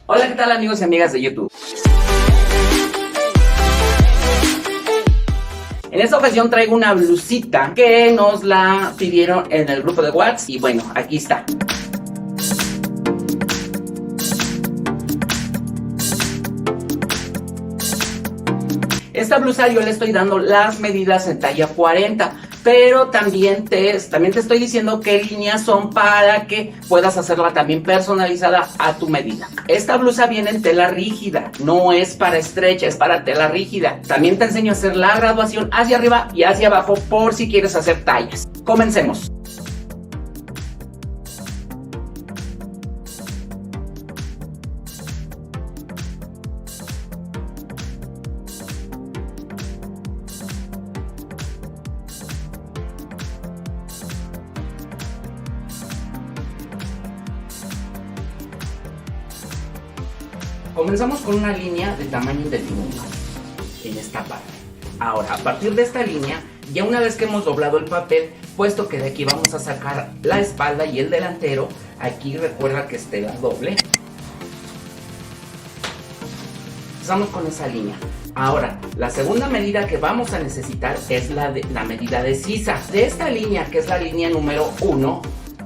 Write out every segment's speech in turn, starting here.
Hola, ¿qué tal amigos y amigas de YouTube? En esta ocasión traigo una blusita que nos la pidieron en el grupo de WhatsApp y bueno, aquí está. Esta blusa yo le estoy dando las medidas en talla 40, pero también te estoy diciendo qué líneas son para que puedas hacerla también personalizada a tu medida. Esta blusa viene en tela rígida, no es para estrecha, es para tela rígida. También te enseño a hacer la graduación hacia arriba y hacia abajo por si quieres hacer tallas. Comencemos. Comenzamos con una línea de tamaño indefinido en esta parte. Ahora, a partir de esta línea, ya una vez que hemos doblado el papel, puesto que de aquí vamos a sacar la espalda y el delantero, aquí recuerda que esté la doble. Empezamos con esa línea. Ahora, la segunda medida que vamos a necesitar es la medida de sisa. De esta línea, que es la línea número 1,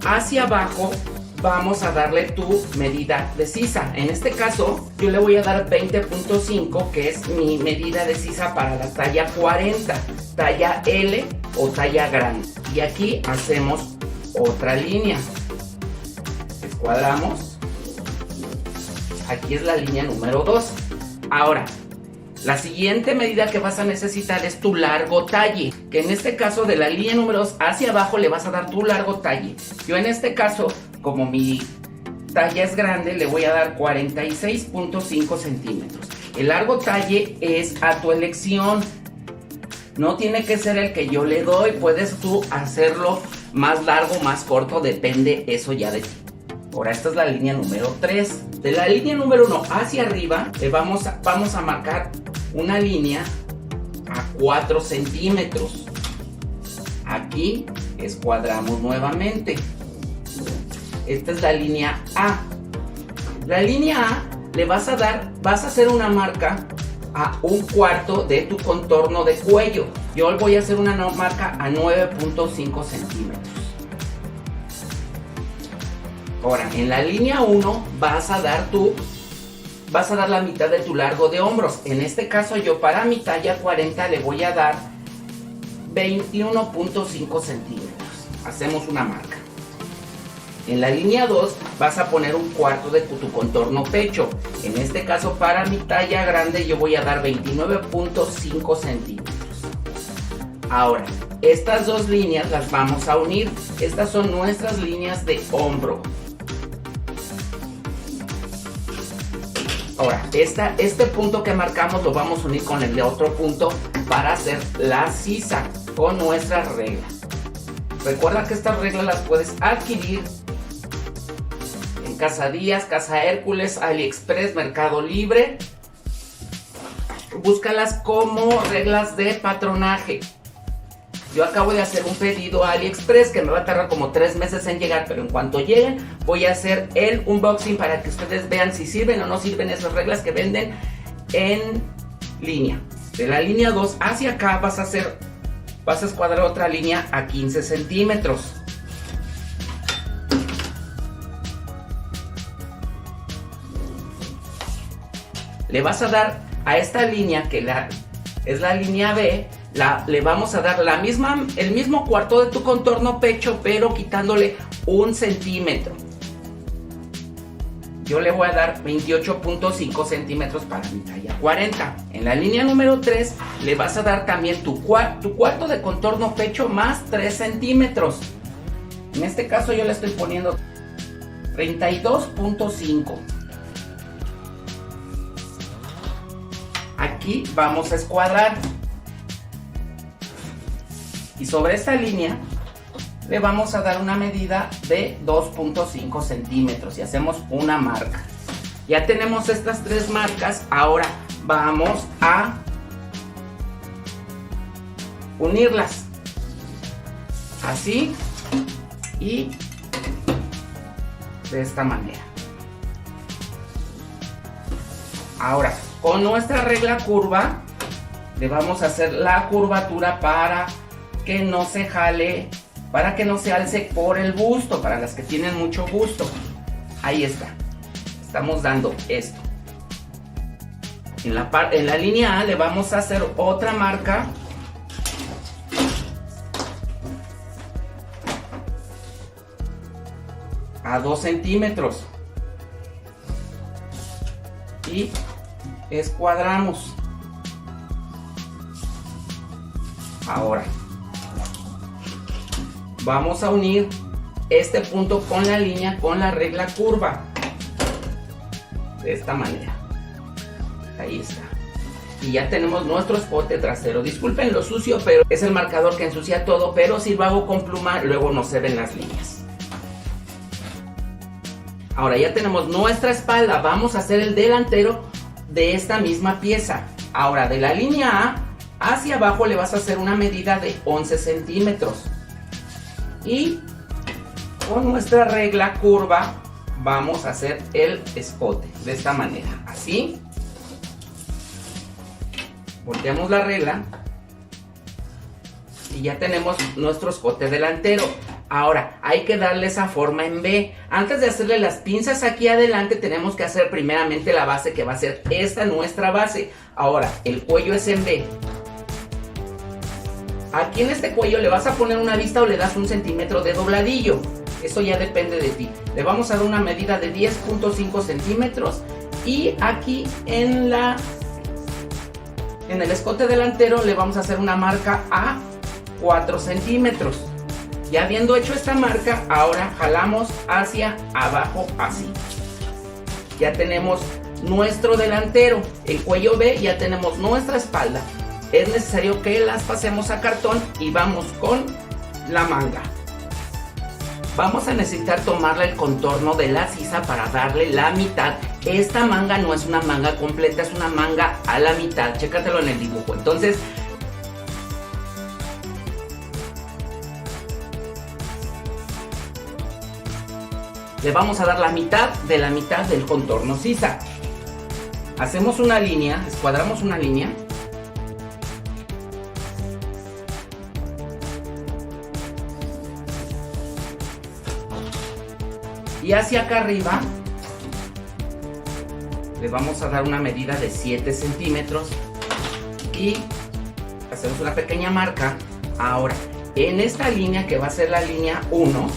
hacia abajo vamos a darle tu medida de sisa. En este caso, yo le voy a dar 20.5, que es mi medida de sisa para la talla 40, talla L o talla grande. Y aquí hacemos otra línea. Escuadramos. Aquí es la línea número 2. Ahora, la siguiente medida que vas a necesitar es tu largo talle, que en este caso de la línea número 2 hacia abajo le vas a dar tu largo talle. Yo en este caso, como mi talla es grande, le voy a dar 46.5 centímetros. El largo talle es a tu elección. No tiene que ser el que yo le doy. Puedes tú hacerlo más largo, más corto, depende eso ya de ti. Ahora esta es la línea número 3. De la línea número 1 hacia arriba vamos a marcar una línea a 4 centímetros. Aquí escuadramos nuevamente. Esta es la línea A. La línea A le vas a hacer una marca a 1/4 de tu contorno de cuello. Yo voy a hacer una marca a 9.5 centímetros. Ahora, en la línea 1 vas a dar la mitad de tu largo de hombros. En este caso yo para mi talla 40 le voy a dar 21.5 centímetros. Hacemos una marca. En la línea 2 vas a poner 1/4 de tu contorno pecho. En este caso para mi talla grande yo voy a dar 29.5 centímetros. Ahora, estas dos líneas las vamos a unir. Estas son nuestras líneas de hombro. Ahora, este punto que marcamos lo vamos a unir con el de otro punto para hacer la sisa con nuestras reglas. Recuerda que estas reglas las puedes adquirir en Casa Díaz, Casa Hércules, AliExpress, Mercado Libre. Búscalas como reglas de patronaje. Yo acabo de hacer un pedido a AliExpress que me va a tardar como 3 meses en llegar, pero en cuanto lleguen voy a hacer el unboxing para que ustedes vean si sirven o no sirven esas reglas que venden en línea. De la línea 2 hacia acá vas a escuadrar otra línea a 15 centímetros. Le vas a dar a esta línea que es la línea B. Le vamos a dar el mismo cuarto de tu contorno pecho, pero quitándole 1 centímetro. Yo le voy a dar 28.5 centímetros para mi talla 40. En la línea número 3 le vas a dar también tu cuarto de contorno pecho más 3 centímetros. En este caso yo le estoy poniendo 32.5. Aquí vamos a escuadrar. Y sobre esta línea le vamos a dar una medida de 2.5 centímetros y hacemos una marca. Ya tenemos estas 3 marcas. Ahora vamos a unirlas así y de esta manera. Ahora, con nuestra regla curva, le vamos a hacer la curvatura para que no se jale, para que no se alce por el busto, para las que tienen mucho busto. Ahí está. Estamos dando esto. En la línea A le vamos a hacer otra marca. A 2 centímetros. Y escuadramos. Ahora vamos a unir este punto con la línea, con la regla curva. De esta manera. Ahí está. Y ya tenemos nuestro escote trasero. Disculpen lo sucio, pero es el marcador que ensucia todo. Pero si lo hago con pluma, luego no se ven las líneas. Ahora ya tenemos nuestra espalda. Vamos a hacer el delantero de esta misma pieza. Ahora de la línea A hacia abajo le vas a hacer una medida de 11 centímetros. Y con nuestra regla curva vamos a hacer el escote de esta manera. Así. Volteamos la regla. Y ya tenemos nuestro escote delantero. Ahora, hay que darle esa forma en V. Antes de hacerle las pinzas aquí adelante, tenemos que hacer primeramente la base, que va a ser esta nuestra base. Ahora, el cuello es en V. Aquí en este cuello le vas a poner una vista o le das 1 centímetro de dobladillo. Eso ya depende de ti. Le vamos a dar una medida de 10.5 centímetros. Y aquí en el escote delantero le vamos a hacer una marca a 4 centímetros. Ya habiendo hecho esta marca, ahora jalamos hacia abajo así. Ya tenemos nuestro delantero, el cuello V, ya tenemos nuestra espalda. Es necesario que las pasemos a cartón y vamos con la manga. Vamos a necesitar tomarle el contorno de la sisa para darle la mitad. Esta manga no es una manga completa, es una manga a la mitad. Chécatelo en el dibujo. Entonces, le vamos a dar la mitad del contorno sisa. Hacemos una línea, escuadramos una línea. Y hacia acá arriba le vamos a dar una medida de 7 centímetros y hacemos una pequeña marca. Ahora, en esta línea que va a ser la línea 1,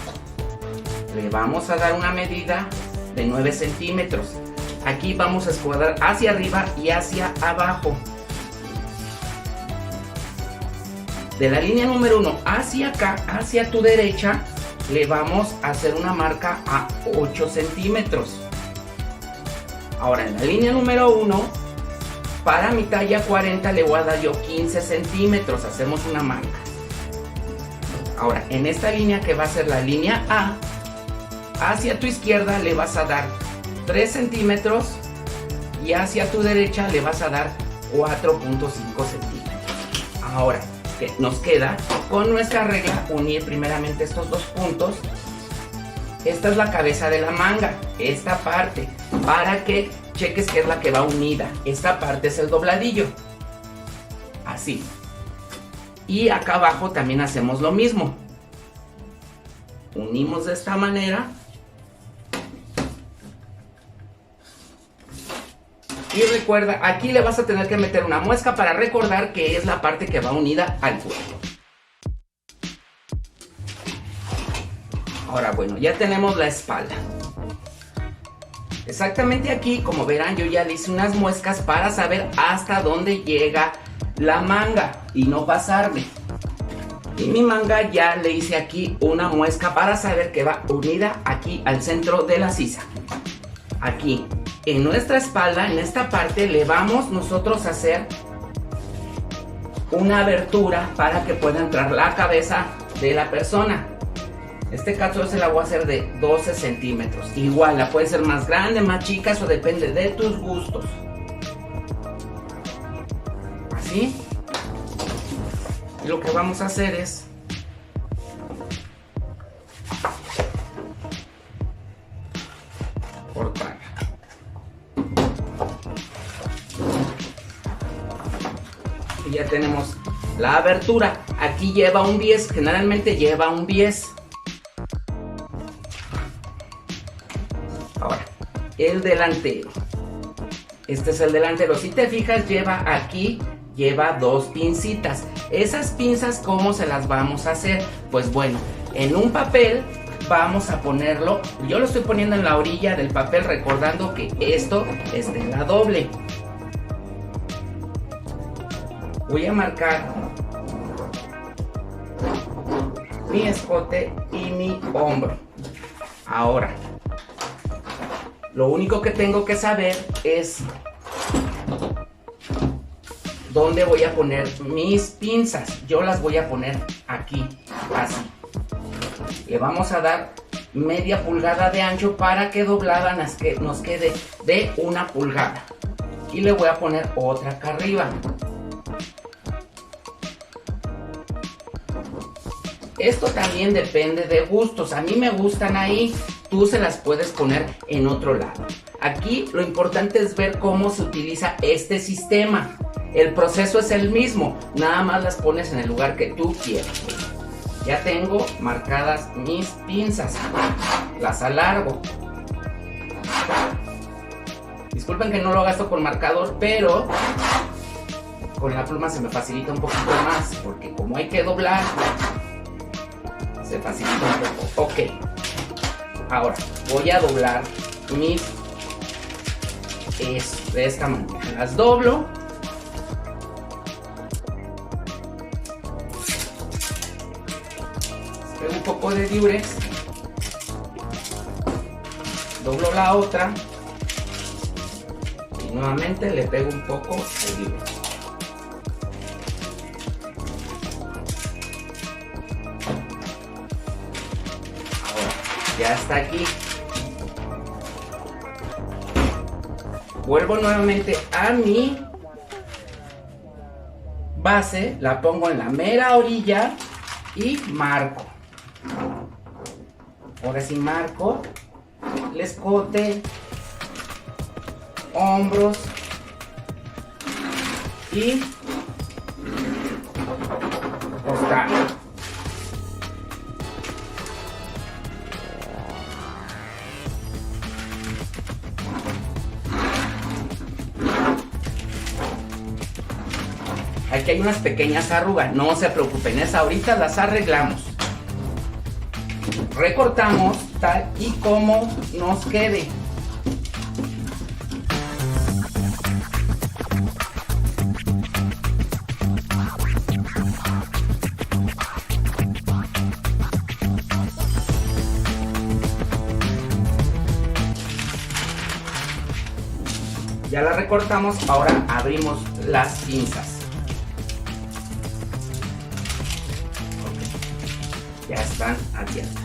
le vamos a dar una medida de 9 centímetros. Aquí vamos a escuadrar hacia arriba y hacia abajo. De la línea número 1 hacia acá, hacia tu derecha, le vamos a hacer una marca a 8 centímetros. Ahora en la línea número 1, para mi talla 40 le voy a dar yo 15 centímetros. Hacemos una marca. Ahora en esta línea que va a ser la línea A, hacia tu izquierda le vas a dar 3 centímetros y hacia tu derecha le vas a dar 4.5 centímetros. Ahora que nos queda con nuestra regla unir primeramente estos dos puntos. Esta es la cabeza de la manga, esta parte, para que cheques que es la que va unida. Esta parte es el dobladillo, así. Y acá abajo también hacemos lo mismo. Unimos de esta manera. Y recuerda, aquí le vas a tener que meter una muesca para recordar que es la parte que va unida al cuello. Ahora bueno, ya tenemos la espalda. Exactamente aquí, como verán, yo ya le hice unas muescas para saber hasta dónde llega la manga y no pasarme. Y mi manga ya le hice aquí una muesca para saber que va unida aquí al centro de la sisa. Aquí. En nuestra espalda, en esta parte, le vamos nosotros a hacer una abertura para que pueda entrar la cabeza de la persona. En este caso se la voy a hacer de 12 centímetros. Igual, la puede ser más grande, más chica, eso depende de tus gustos. Así. Y lo que vamos a hacer es cortar. y ya tenemos la abertura. Aquí lleva un bies, generalmente lleva un bies. Ahora, el delantero. Este es el delantero. Si te fijas, lleva dos pincitas. Esas pinzas, ¿cómo se las vamos a hacer? Pues bueno, en un papel vamos a ponerlo. Yo lo estoy poniendo en la orilla del papel, recordando que esto es tela doble. Voy a marcar mi escote y mi hombro. Ahora, lo único que tengo que saber es dónde voy a poner mis pinzas. Yo las voy a poner aquí, así. Le vamos a dar media pulgada de ancho para que doblada nos quede de 1 pulgada. Y le voy a poner otra acá arriba. Esto también depende de gustos. A mí me gustan ahí, tú se las puedes poner en otro lado. Aquí lo importante es ver cómo se utiliza este sistema. El proceso es el mismo, nada más las pones en el lugar que tú quieras. Ya tengo marcadas mis pinzas, las alargo. Disculpen que no lo gasto con marcador, pero con la pluma se me facilita un poquito más, porque como hay que doblar, se facilita un poco. Ok, ahora voy a doblar mis de esta manera. Las doblo. Pego un poco de diurex. Doblo la otra. Y nuevamente le pego un poco de diurex. Ya está aquí. Vuelvo nuevamente a mi base, la pongo en la mera orilla y marco. Ahora sí marco el escote, hombros y costado. Aquí hay unas pequeñas arrugas, no se preocupen, esas ahorita las arreglamos. Recortamos tal y como nos quede. Ya la recortamos, ahora abrimos las pinzas. Ya están abiertas.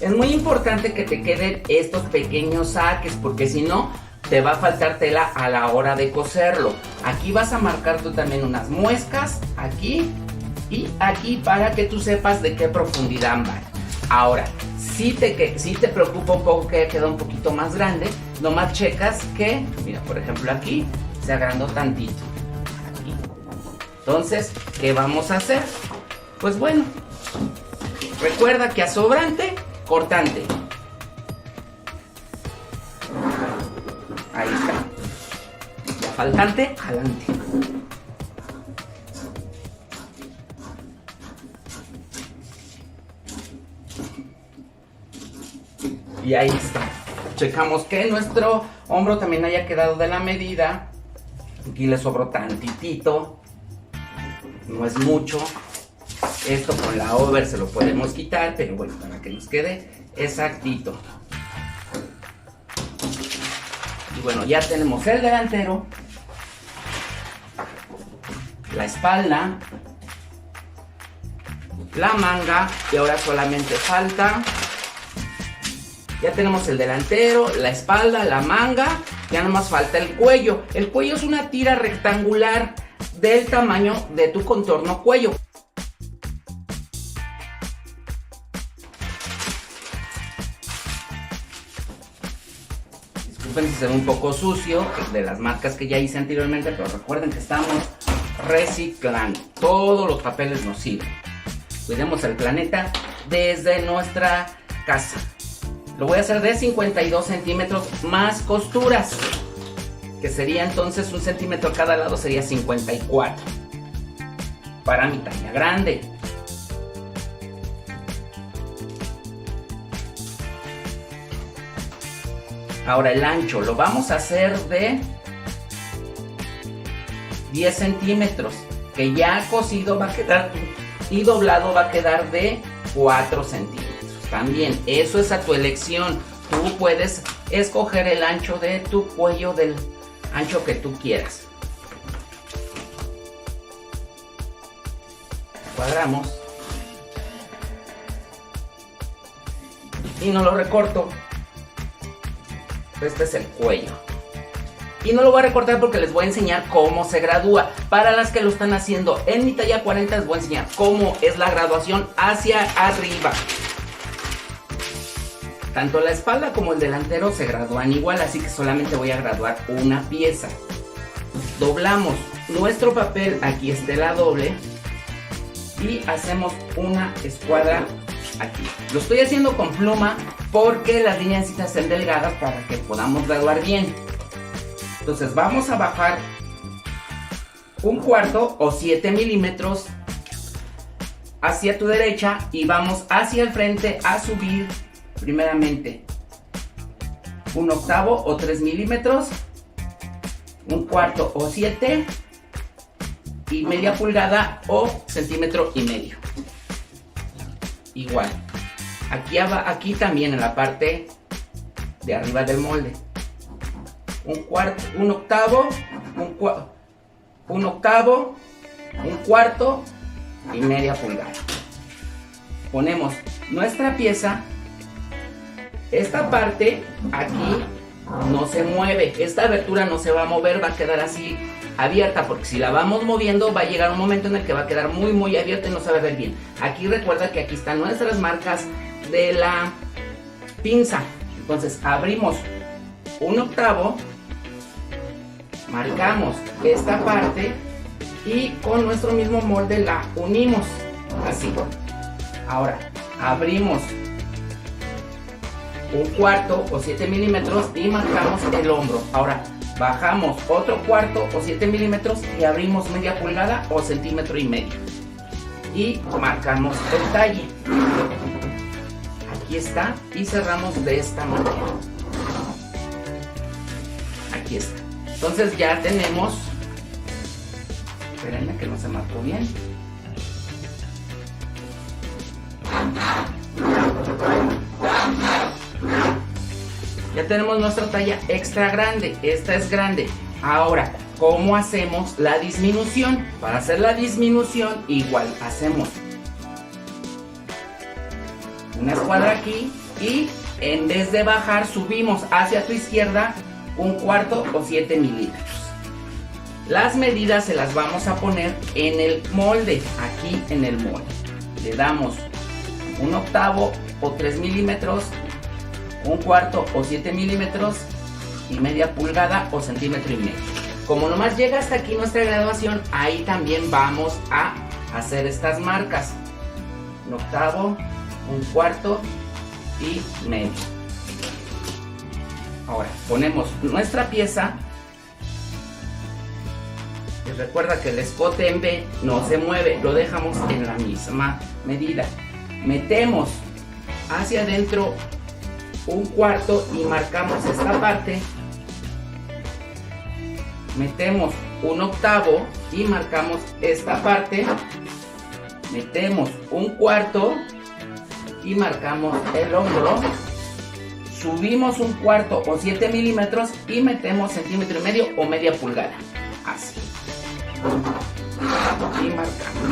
Es muy importante que te queden estos pequeños saques, porque si no te va a faltar tela a la hora de coserlo. Aquí vas a marcar tú también unas muescas, aquí y aquí, para que tú sepas de qué profundidad van. Ahora, si te preocupa un poco que queda un poquito más grande, nomás checas que, mira, por ejemplo aquí se agrandó tantito. Aquí. Entonces, ¿qué vamos a hacer? Pues bueno, recuerda que a sobrante, cortante. Ahí está. Ya faltante, jalante. Y ahí está. Checamos que nuestro hombro también haya quedado de la medida. Aquí le sobró tantitito. No es mucho. Esto con la over se lo podemos quitar, pero bueno, para que nos quede exactito. Y bueno, ya tenemos el delantero, la espalda, la manga, y ahora solamente falta. Ya tenemos el delantero, la espalda, la manga, ya nomás falta el cuello. El cuello es una tira rectangular del tamaño de tu contorno cuello. Disculpen si se ve un poco sucio de las marcas que ya hice anteriormente, pero recuerden que estamos reciclando. Todos los papeles nos sirven. Cuidemos el planeta desde nuestra casa. Lo voy a hacer de 52 centímetros más costuras, que sería entonces 1 centímetro a cada lado, sería 54 para mi talla grande. Ahora el ancho lo vamos a hacer de 10 centímetros, que ya cosido va a quedar y doblado va a quedar de 4 centímetros. También eso es a tu elección. Tú puedes escoger el ancho de tu cuello del ancho que tú quieras. Cuadramos y no lo recorto. Este es el cuello y no lo voy a recortar porque les voy a enseñar cómo se gradúa. Para las que lo están haciendo en mi talla 40 les voy a enseñar cómo es la graduación hacia arriba. Tanto la espalda como el delantero se gradúan igual, así que solamente voy a graduar una pieza. Doblamos nuestro papel, aquí está la doble, y hacemos una escuadra aquí. Lo estoy haciendo con pluma porque las líneas necesitan ser delgadas para que podamos graduar bien. Entonces vamos a bajar 1/4 o 7 milímetros hacia tu derecha y vamos hacia el frente a subir primeramente 1/8 o 3 milímetros, 1/4 o 7 y media pulgada o 1,5 centímetros. Igual aquí también en la parte de arriba del molde 1/4, 1/8, 1/8, 1/4 y media pulgada. Ponemos nuestra pieza. Esta parte aquí no se mueve, esta abertura no se va a mover, va a quedar así abierta, porque si la vamos moviendo va a llegar un momento en el que va a quedar muy abierta y no se va a ver bien. Aquí recuerda que aquí están nuestras marcas de la pinza. Entonces abrimos 1/8, marcamos esta parte y con nuestro mismo molde la unimos así. Ahora abrimos 1/4 o 7 milímetros y marcamos el hombro. Ahora bajamos otro 1/4 o 7 milímetros y abrimos media pulgada o 1,5 centímetros y marcamos el talle. Aquí está y cerramos de esta manera. Aquí está. Entonces ya tenemos, espérenme que no se marcó bien. Ya tenemos nuestra talla extra grande. Esta es grande. Ahora, ¿cómo hacemos la disminución? Para hacer la disminución, igual hacemos una escuadra aquí y en vez de bajar, subimos hacia tu izquierda 1/4 o 7 milímetros. Las medidas se las vamos a poner en el molde, aquí en el molde. Le damos 1/8 o 3 milímetros, 1/4 o 7 milímetros y media pulgada o 1,5 centímetros. Como nomás llega hasta aquí nuestra graduación, ahí también vamos a hacer estas marcas: 1/8, 1/4 y medio. Ahora ponemos nuestra pieza y recuerda que el escote en B no se mueve, lo dejamos en la misma medida. Metemos hacia adentro 1/4 y marcamos esta parte. Metemos 1/8 y marcamos esta parte. Metemos 1/4 y marcamos el hombro. Subimos 1/4 o 7 milímetros y metemos 1,5 centímetros o media pulgada. Así. Y marcamos.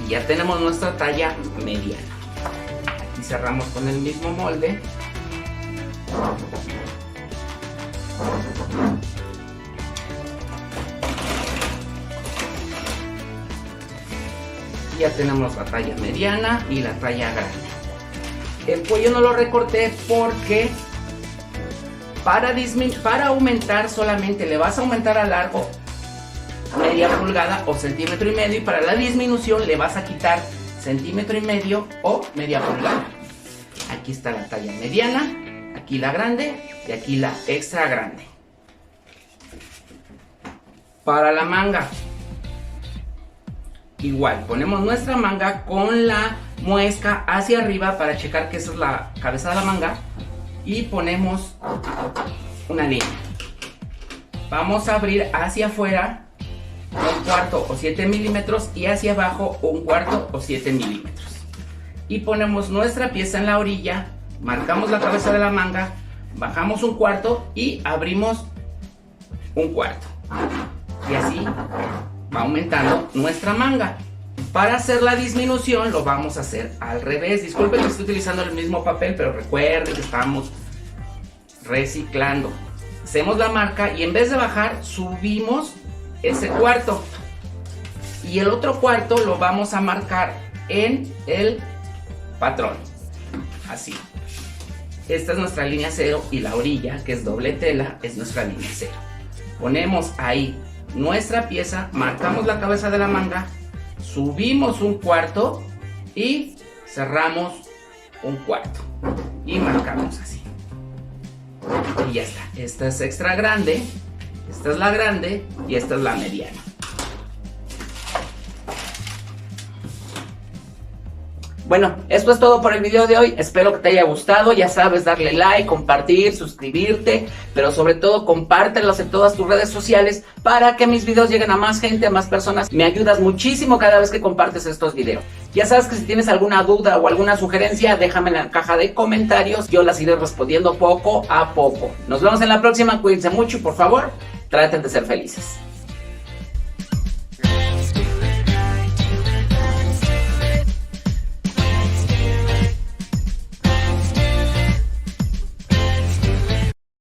Y ya tenemos nuestra talla mediana. Aquí cerramos con el mismo molde. Ya tenemos la talla mediana y la talla grande. El cuello no lo recorté porque para aumentar solamente le vas a aumentar a largo media pulgada o centímetro y medio, y para la disminución le vas a quitar centímetro y medio o media pulgada. Aquí está la talla mediana, aquí la grande y aquí la extra grande. Para la manga, igual, ponemos nuestra manga con la muesca hacia arriba para checar que esa es la cabeza de la manga y ponemos una línea. Vamos a abrir hacia afuera 1/4 o 7 milímetros y hacia abajo 1/4 o 7 milímetros. Y ponemos nuestra pieza en la orilla, marcamos la cabeza de la manga, bajamos 1/4 y abrimos 1/4. Y así va aumentando nuestra manga. Para hacer la disminución lo vamos a hacer al revés. Disculpen que estoy utilizando el mismo papel, pero recuerden que estamos reciclando. Hacemos la marca y en vez de bajar, subimos ese cuarto. Y el otro cuarto lo vamos a marcar en el patrón. Así. Esta es nuestra línea 0 y la orilla, que es doble tela, es nuestra línea 0. Ponemos ahí nuestra pieza, marcamos la cabeza de la manga, subimos 1/4 y cerramos 1/4 y marcamos así. Y ya está. Esta es extra grande, esta es la grande y esta es la mediana. Bueno, esto es todo por el video de hoy. Espero que te haya gustado. Ya sabes, darle like, compartir, suscribirte, pero sobre todo compártelos en todas tus redes sociales para que mis videos lleguen a más gente, a más personas. Me ayudas muchísimo cada vez que compartes estos videos. Ya sabes que si tienes alguna duda o alguna sugerencia, déjame en la caja de comentarios. Yo las iré respondiendo poco a poco. Nos vemos en la próxima. Cuídense mucho y por favor, traten de ser felices.